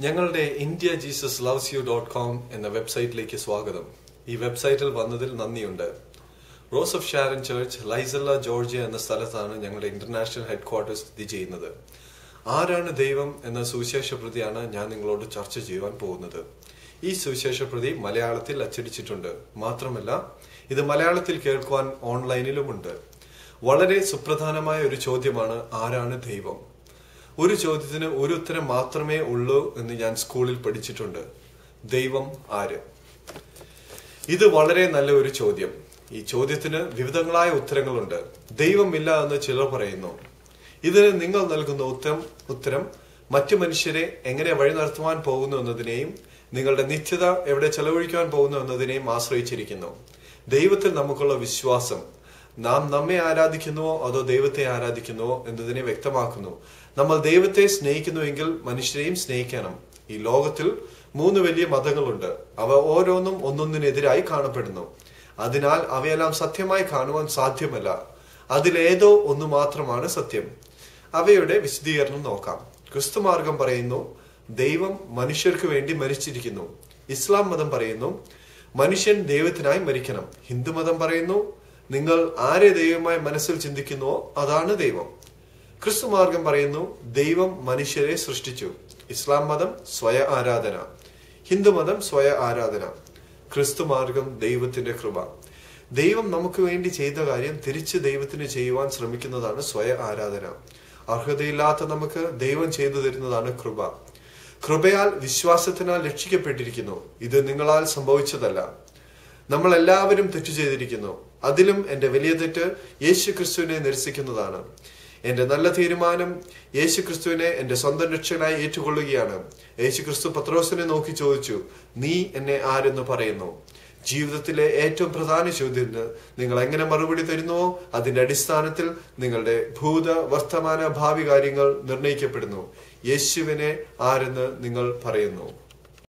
ഞങ്ങളുടെ indiajesusluvesyu.com എന്ന വെബ്സൈറ്റിലേക്ക് സ്വാഗതം. ഈ വെബ്സൈറ്റിൽ വന്നതിൽ നന്ദിയുണ്ട്. Rose of Sharon Church, Lizella, Georgia എന്ന സ്ഥലത്താണ് ഞങ്ങളുടെ ഇന്റർനാഷണൽ ഹെഡ്ക്വാർട്ടേഴ്സ് സ്ഥിതി ചെയ്യുന്നത്. ആരാണ് ദൈവം എന്ന സുവിശേഷ പ്രതിയാണ് ഞാൻ നിങ്ങളോട് ചർച്ച ചെയ്യുവാൻ പോകുന്നത്. ഈ സുവിശേഷ പ്രതി മലയാളത്തിൽ അച്ചടിച്ചിട്ടുണ്ട്. മാത്രമല്ല, ഇത് മലയാളത്തിൽ കേൾക്കുവാൻ ഓൺലൈനിലുമുണ്ട്. വളരെ സുപ്രധാനമായ ഒരു ചോദ്യമാണ്, ആരാണ് ദൈവം? ഒരു ചോദ്യത്തിന് ഒരു ഉത്തരം മാത്രമേ ഉള്ളൂ എന്ന് ഞാൻ സ്കൂളിൽ പഠിച്ചിട്ടുണ്ട്. ദൈവം ആര്? ഇത് വളരെ നല്ല ഒരു ചോദ്യം. ഈ ചോദ്യത്തിന് വിവിധങ്ങളായ ഉത്തരങ്ങളുണ്ട്. ദൈവമില്ല എന്ന് ചിലർ പറയുന്നു. ഇതിന് നിങ്ങൾ നൽകുന്ന ഉത്തരം മറ്റു മനുഷ്യരെ എങ്ങനെ വഴി നടത്തുവാൻ പോകുന്നു എന്നതിനെയും നിങ്ങളുടെ നിത്യത എവിടെ ചെലവഴിക്കുവാൻ പോകുന്നു എന്നതിനെയും ആശ്രയിച്ചിരിക്കുന്നു. ദൈവത്തിൽ നമുക്കുള്ള വിശ്വാസം നാം നമ്മെ ആരാധിക്കുന്നുവോ അതോ ദൈവത്തെ ആരാധിക്കുന്നുവോ എന്നതിനെ വ്യക്തമാക്കുന്നു. നമ്മൾ ദൈവത്തെ സ്നേഹിക്കുന്നുവെങ്കിൽ മനുഷ്യരെയും സ്നേഹിക്കണം. ഈ ലോകത്തിൽ 3 വലിയ മതങ്ങളുണ്ട്. അവ ഓരോന്നും ഒന്നൊന്നിനെതിരായി കാണപ്പെടുന്നു. അതിനാൽ അവയെല്ലാം സത്യമായി കാണുവാൻ സാധ്യമല്ല. അതിലേതോ ഒന്ന് മാത്രമാണ് സത്യം. അവയുടെ വിശദീകരണം നോക്കാം. ക്രിസ്തുമാർഗം പറയുന്നു ദൈവം മനുഷ്യർക്ക് വേണ്ടി മരിച്ചിരിക്കുന്നു. ഇസ്ലാം മതം പറയുന്നു മനുഷ്യൻ ദൈവത്തിനായി മരിക്കണം. ഹിന്ദുമതം പറയുന്നു നിങ്ങൾ ആരെ ദൈവമായി മനസ്സിൽ ചിന്തിക്കുന്നുവോ അതാണ് ദൈവം. ക്രിസ്തുമാർഗം പറയുന്നു ദൈവം മനുഷ്യരെ സൃഷ്ടിച്ചു. ഇസ്ലാം മതം സ്വയ ആരാധന, ഹിന്ദുമതം സ്വയ ആരാധന, ക്രിസ്തുമാർഗം ദൈവത്തിന്റെ കൃപ. ദൈവം നമുക്ക് വേണ്ടി ചെയ്ത കാര്യം തിരിച്ച് ദൈവത്തിന് ചെയ്യുവാൻ ശ്രമിക്കുന്നതാണ് സ്വയ ആരാധന. അർഹതയില്ലാത്ത നമുക്ക് ദൈവം ചെയ്തു തരുന്നതാണ് കൃപ. കൃപയാൽ വിശ്വാസത്തിനാൽ രക്ഷിക്കപ്പെട്ടിരിക്കുന്നു. ഇത് നിങ്ങളാൽ സംഭവിച്ചതല്ല. നമ്മൾ എല്ലാവരും തെറ്റു ചെയ്തിരിക്കുന്നു. അതിലും എന്റെ വലിയ തെറ്റ് യേശു ക്രിസ്തുവിനെ നിരസിക്കുന്നതാണ്. എന്റെ നല്ല തീരുമാനം യേശു ക്രിസ്തുവിനെ എന്റെ സ്വന്തം രക്ഷകനായി ഏറ്റുകൊള്ളുകയാണ്. യേശു ക്രിസ്തു പത്രോസിനെ നോക്കി ചോദിച്ചു, നീ എന്നെ ആരെന്ന് പറയുന്നു? ജീവിതത്തിലെ ഏറ്റവും പ്രധാന ചോദ്യത്തിന് നിങ്ങൾ എങ്ങനെ മറുപടി തരുന്നുവോ അതിന്റെ അടിസ്ഥാനത്തിൽ നിങ്ങളുടെ ഭൂത, വർത്തമാന, ഭാവി കാര്യങ്ങൾ നിർണയിക്കപ്പെടുന്നു. യേശുവിനെ ആരെന്ന് നിങ്ങൾ പറയുന്നു?